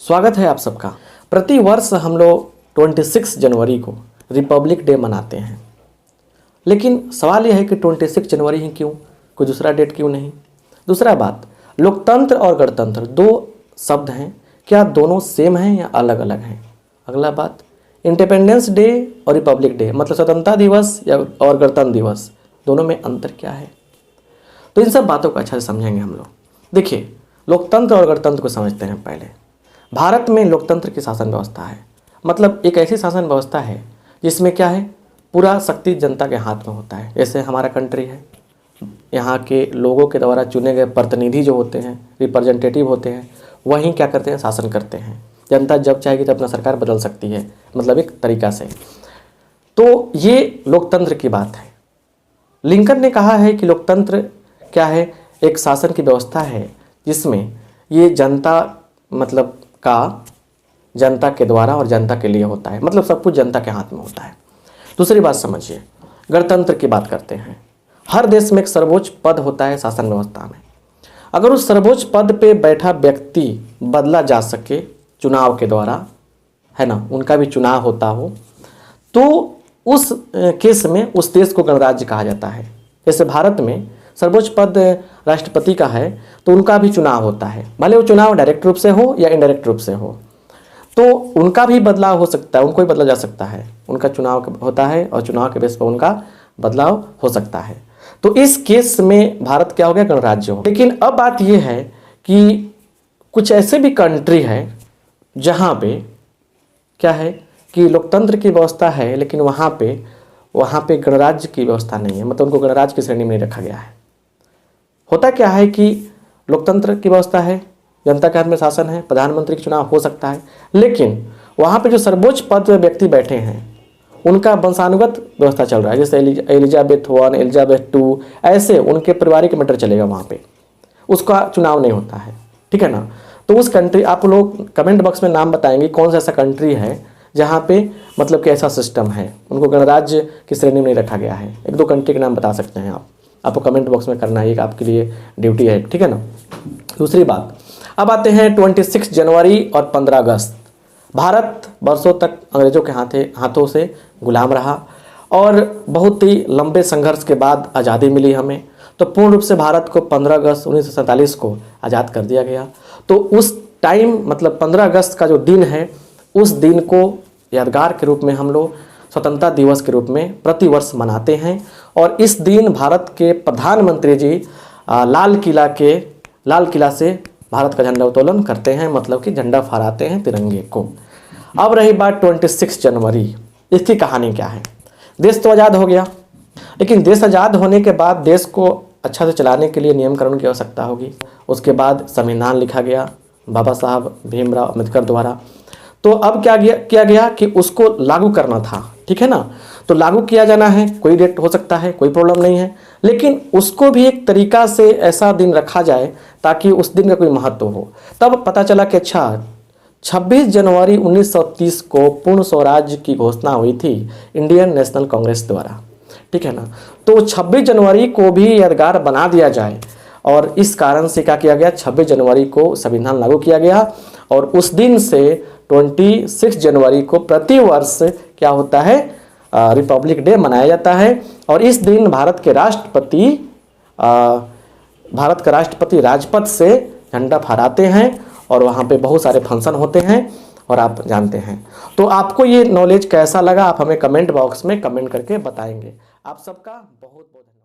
स्वागत है आप सबका। प्रति वर्ष हम लोग 26 जनवरी को रिपब्लिक डे मनाते हैं, लेकिन सवाल यह है कि 26 जनवरी ही क्यों, कोई दूसरा डेट क्यों नहीं। दूसरा बात, लोकतंत्र और गणतंत्र दो शब्द हैं, क्या दोनों सेम हैं या अलग अलग हैं। अगला बात, इंडिपेंडेंस डे और रिपब्लिक डे मतलब स्वतंत्रता दिवस या और गणतंत्र दिवस, दोनों में अंतर क्या है। तो इन सब बातों को अच्छा से समझेंगे हम लोग। देखिए, लोकतंत्र और गणतंत्र को समझते हैं पहले। भारत में लोकतंत्र की शासन व्यवस्था है, मतलब एक ऐसी शासन व्यवस्था है जिसमें क्या है, पूरा शक्ति जनता के हाथ में होता है। जैसे हमारा कंट्री है, यहाँ के लोगों के द्वारा चुने गए प्रतिनिधि जो होते हैं, रिप्रेजेंटेटिव होते हैं, वही क्या करते हैं, शासन करते हैं। जनता जब चाहेगी तो अपना सरकार बदल सकती है, मतलब एक तरीका से। तो ये लोकतंत्र की बात है। लिंकन ने कहा है कि लोकतंत्र क्या है, एक शासन की व्यवस्था है जिसमें ये जनता मतलब का जनता के द्वारा और जनता के लिए होता है, मतलब सब कुछ जनता के हाथ में होता है। दूसरी बात समझिए, गणतंत्र की बात करते हैं। हर देश में एक सर्वोच्च पद होता है शासन व्यवस्था में। अगर उस सर्वोच्च पद पे बैठा व्यक्ति बदला जा सके चुनाव के द्वारा, है ना, उनका भी चुनाव होता हो, तो उस केस में उस देश को गणराज्य कहा जाता है। जैसे भारत में सर्वोच्च पद राष्ट्रपति का है, तो उनका भी चुनाव होता है, भले वो चुनाव डायरेक्ट रूप से हो या इनडायरेक्ट रूप से हो, तो उनका भी बदलाव हो सकता है, उनको भी बदला जा सकता है। उनका चुनाव होता है और चुनाव के बेस पर उनका बदलाव हो सकता है। तो इस केस में भारत क्या हो गया, गणराज्य हो। लेकिन अब बात यह है कि कुछ ऐसे भी कंट्री है जहाँ पे क्या है कि लोकतंत्र की व्यवस्था है, लेकिन वहाँ पे गणराज्य की व्यवस्था नहीं है, मतलब उनको गणराज्य की श्रेणी में नहीं रखा गया है। होता क्या है कि लोकतंत्र की व्यवस्था है, जनता के हाथ में शासन है, प्रधानमंत्री का चुनाव हो सकता है, लेकिन वहाँ पे जो सर्वोच्च पद पे व्यक्ति बैठे हैं उनका वंशानुगत व्यवस्था चल रहा है। जैसे एलिजाबेथ वन, एलिजाबेथ टू, ऐसे उनके पारिवारिक मैटर चलेगा वहाँ पे, उसका चुनाव नहीं होता है, ठीक है ना। तो उस कंट्री, आप लोग कमेंट बॉक्स में नाम बताएंगे कौन सा ऐसा कंट्री है जहाँ पे मतलब कि ऐसा सिस्टम है, उनको गणराज्य की श्रेणी में नहीं रखा गया है। एक दो कंट्री के नाम बता सकते हैं आपको कमेंट बॉक्स में करना है, एक आपके लिए ड्यूटी है, ठीक है ना। दूसरी बात, अब आते हैं 26 जनवरी और 15 अगस्त। भारत वर्षों तक अंग्रेजों के हाथों से गुलाम रहा और बहुत ही लंबे संघर्ष के बाद आज़ादी मिली हमें। तो पूर्ण रूप से भारत को 15 अगस्त 1947 को आज़ाद कर दिया गया। तो उस टाइम मतलब 15 अगस्त का जो दिन है, उस दिन को यादगार के रूप में हम लोग स्वतंत्रता दिवस के रूप में प्रतिवर्ष मनाते हैं। और इस दिन भारत के प्रधानमंत्री जी लाल किला से भारत का झंडा उत्तोलन करते हैं, मतलब कि झंडा फहराते हैं तिरंगे को। अब रही बात 26 जनवरी, इसकी कहानी क्या है। देश तो आज़ाद हो गया, लेकिन देश आज़ाद होने के बाद देश को अच्छा से चलाने के लिए नियम कानून की आवश्यकता होगी। उसके बाद संविधान लिखा गया बाबा साहब भीमराव अम्बेडकर द्वारा। तो अब क्या किया गया कि उसको लागू करना था, ठीक है ना। तो लागू किया जाना है, कोई डेट हो सकता है, कोई प्रॉब्लम नहीं है, लेकिन उसको भी एक तरीका से ऐसा दिन रखा जाए ताकि उस दिन का कोई महत्व हो। तब पता चला कि अच्छा 26 जनवरी 1930 को पूर्ण स्वराज्य की घोषणा हुई थी इंडियन नेशनल कांग्रेस द्वारा, ठीक है ना। तो 26 जनवरी को भी यादगार बना दिया जाए, और इस कारण से क्या किया गया, 26 जनवरी को संविधान लागू किया गया। और उस दिन से 26 जनवरी को प्रतिवर्ष क्या होता है, रिपब्लिक डे मनाया जाता है। और इस दिन भारत का राष्ट्रपति राजपथ से झंडा फहराते हैं, और वहाँ पे बहुत सारे फंक्शन होते हैं, और आप जानते हैं। तो आपको ये नॉलेज कैसा लगा, आप हमें कमेंट बॉक्स में कमेंट करके बताएंगे। आप सबका बहुत बहुत धन्यवाद।